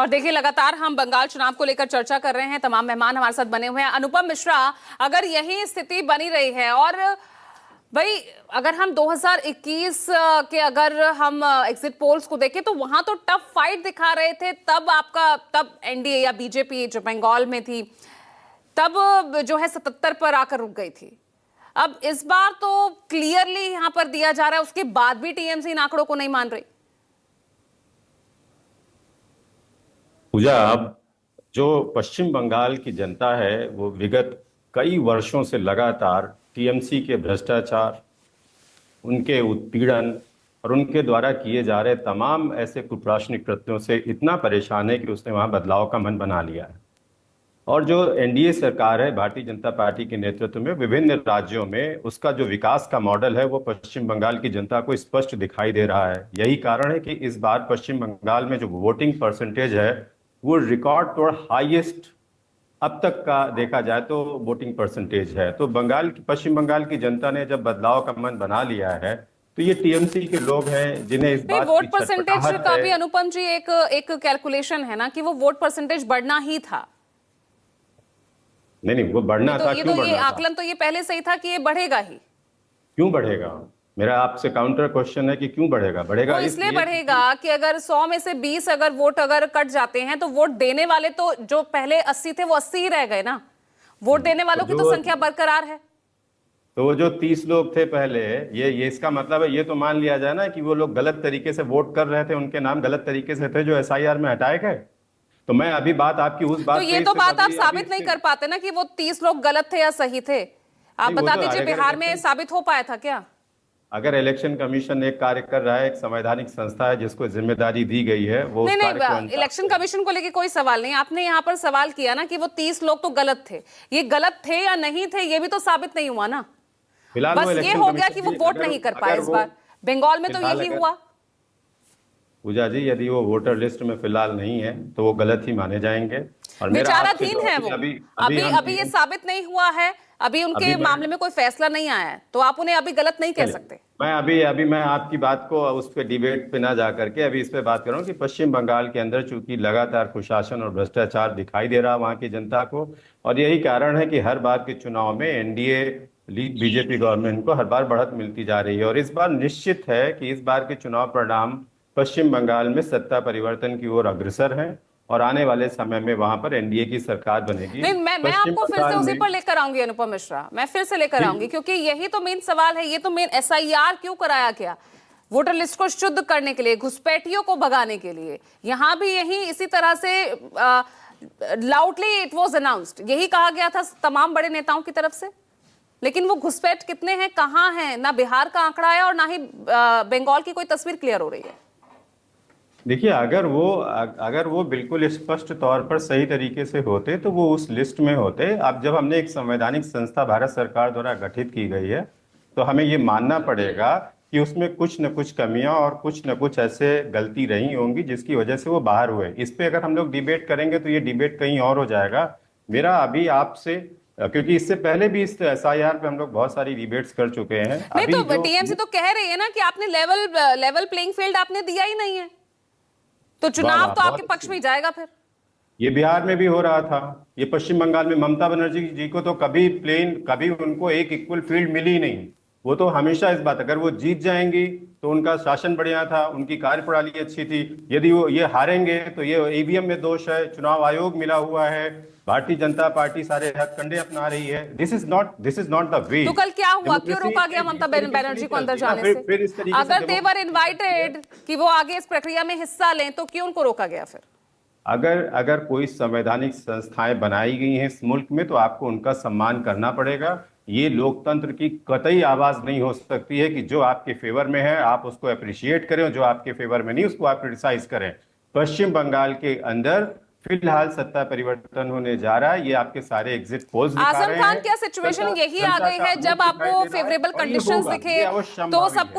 और देखिए लगातार हम बंगाल चुनाव को लेकर चर्चा कर रहे हैं। तमाम मेहमान हमारे साथ बने हुए हैं। अनुपम मिश्रा, अगर यही स्थिति बनी रही है और भाई अगर हम 2021 के अगर हम एग्जिट पोल्स को देखें तो वहां तो टफ फाइट दिखा रहे थे। तब एनडीए या बीजेपी जो बंगाल में थी तब जो है 77 पर आकर रुक गई थी। अब इस बार तो क्लियरली यहां पर दिया जा रहा है, उसके बाद भी टीएमसी इन आंकड़ों को नहीं मान रही। पूजा, अब जो पश्चिम बंगाल की जनता है वो विगत कई वर्षों से लगातार टीएमसी के भ्रष्टाचार, उनके उत्पीड़न और उनके द्वारा किए जा रहे तमाम ऐसे कुप्रशासनिक कृत्यों से इतना परेशान है कि उसने वहां बदलाव का मन बना लिया है। और जो एनडीए सरकार है भारतीय जनता पार्टी के नेतृत्व में विभिन्न राज्यों में, उसका जो विकास का मॉडल है वो पश्चिम बंगाल की जनता को स्पष्ट दिखाई दे रहा है। यही कारण है कि इस बार पश्चिम बंगाल में जो वोटिंग परसेंटेज है वो रिकॉर्ड तोड़ हाईएस्ट अब तक का देखा जाए तो वोटिंग परसेंटेज है। तो पश्चिम बंगाल की जनता ने जब बदलाव का मन बना लिया है तो ये टीएमसी के लोग हैं जिन्हें इस बात वोट की परसेंटेज छटपटाहट का है। भी अनुपम जी एक कैलकुलेशन है ना कि वो वोट परसेंटेज बढ़ना ही था। नहीं, वो बढ़ना था। क्यों ये बढ़ना था? आकलन तो ये पहले से ही था कि ये बढ़ेगा ही। क्यों बढ़ेगा? मेरा आपसे काउंटर क्वेश्चन है कि क्यों बढ़ेगा? बढ़ेगा वो इसलिए बढ़ेगा कि अगर 100 में से 20 अगर वोट अगर कट जाते हैं तो वोट देने वाले तो जो पहले 80 थे वो 80 ही रह गए ना। वोट देने वालों की तो संख्या बरकरार है। तो वो जो 30 लोग थे पहले, ये इसका मतलब है ये तो मान लिया जाए ना कि वो लोग गलत तरीके से वोट कर रहे थे, उनके नाम गलत तरीके से थे जो एसआईआर में हटाए गए। तो मैं अभी बात आपकी उस बात तो ये तो बात आप साबित नहीं कर पाते ना कि वो 30 लोग गलत थे या सही थे। आप बता दीजिए बिहार में साबित हो पाया था क्या? अगर इलेक्शन कमीशन एक कार्य कर रहा है, एक संवैधानिक संस्था है जिसको जिम्मेदारी दी गई है, वो नहीं, इलेक्शन कमीशन को लेके कोई सवाल नहीं। आपने यहाँ पर सवाल किया ना कि वो 30 लोग तो गलत थे। ये गलत थे या नहीं थे ये भी तो साबित नहीं हुआ ना। फिलहाल बस ये हो गया कि वो वोट नहीं कर पाए इस बार। बंगाल में तो यही हुआ। पूजा जी, यदि वो वोटर लिस्ट में फिलहाल नहीं है तो वो गलत ही माने जाएंगे। और विचाराधीन है वो। अभी ये साबित नहीं हुआ है। अभी उनके मामले में कोई फैसला नहीं आया है तो आप उन्हें अभी गलत नहीं कह सकते। मैं आपकी बात को उस पे डिबेट पे ना जा करके अभी इस पे बात कर रहा हूँ कि पश्चिम बंगाल के अंदर चूंकि लगातार कुशासन और भ्रष्टाचार दिखाई दे रहा है वहां की जनता को, और यही कारण है कि हर बार के चुनाव में एनडीए लीड बीजेपी गवर्नमेंट को हर बार बढ़त मिलती जा रही है। और इस बार निश्चित है कि इस बार के चुनाव परिणाम पश्चिम बंगाल में सत्ता परिवर्तन की ओर अग्रसर है और आने वाले समय में वहां पर एनडीए की सरकार बनेगी। नहीं, मैं आपको फिर से उसी पर लेकर आऊंगी अनुपम मिश्रा। मैं फिर से लेकर आऊंगी क्योंकि यही तो मेन सवाल है। ये तो मेन एसआईआर क्यों कराया गया? वोटर लिस्ट को शुद्ध करने के लिए, घुसपैठियों को भगाने के लिए। यहां भी यही इसी तरह से लाउडली इट वाज अनाउंस्ड, यही कहा गया था तमाम बड़े नेताओं की तरफ से। लेकिन वो घुसपैठ कितने हैं, कहां हैं, ना बिहार का आंकड़ा है और ना ही बंगाल की कोई तस्वीर क्लियर हो रही है। देखिए, अगर वो बिल्कुल स्पष्ट तौर पर सही तरीके से होते तो वो उस लिस्ट में होते। अब जब हमने एक संवैधानिक संस्था भारत सरकार द्वारा गठित की गई है तो हमें ये मानना पड़ेगा कि उसमें कुछ न कुछ कमियां और कुछ न कुछ ऐसे गलती रही होंगी जिसकी वजह से वो बाहर हुए। इस पे अगर हम लोग डिबेट करेंगे तो ये डिबेट कहीं और हो जाएगा। मेरा अभी आपसे, क्योंकि इससे पहले भी इस एसआईआर पे हम लोग बहुत सारी डिबेट्स कर चुके हैं। नहीं तो टीएमसी तो कह रही है ना कि आपने लेवल प्लेइंग फील्ड आपने दिया ही नहीं है, तो चुनाव तो आपके पक्ष में ही जाएगा फिर। ये बिहार में भी हो रहा था, ये पश्चिम बंगाल में ममता बनर्जी जी को तो कभी उनको एक इक्वल फील्ड मिली ही नहीं। वो तो हमेशा इस बात, अगर वो जीत जाएंगी तो उनका शासन बढ़िया था, उनकी कार्यप्रणाली अच्छी थी। यदि वो ये हारेंगे तो ये ईवीएम में दोष है, चुनाव आयोग मिला हुआ है, भारतीय जनता पार्टी सारे हथकंडे अपना रही है। This is not the way. तो कल क्या हुआ? क्यों रोका गया ममता बनर्जी को अंदर जाने से? अगर दे वर इनवाइटेड कि वो आगे इस प्रक्रिया में हिस्सा लें तो क्यों उनको रोका गया फिर? अगर कोई संवैधानिक संस्थाएं बनाई गई हैं इस मुल्क में तो आपको उनका सम्मान करना पड़ेगा। ये लोकतंत्र की कतई आवाज नहीं हो सकती है कि जो आपके फेवर में है आप उसको अप्रिशिएट करें और जो आपके फेवर में नहीं उसको आप क्रिटिसाइज करें। पश्चिम बंगाल के अंदर फिलहाल सत्ता परिवर्तन होने जा रहा है, ये आपके सारे एग्जिट पोल्स दिखा रहे हैं। आजम खान, क्या सिचुएशन यही आ गई है जब आपको फेवरेबल कंडीशंस दिखे तो सब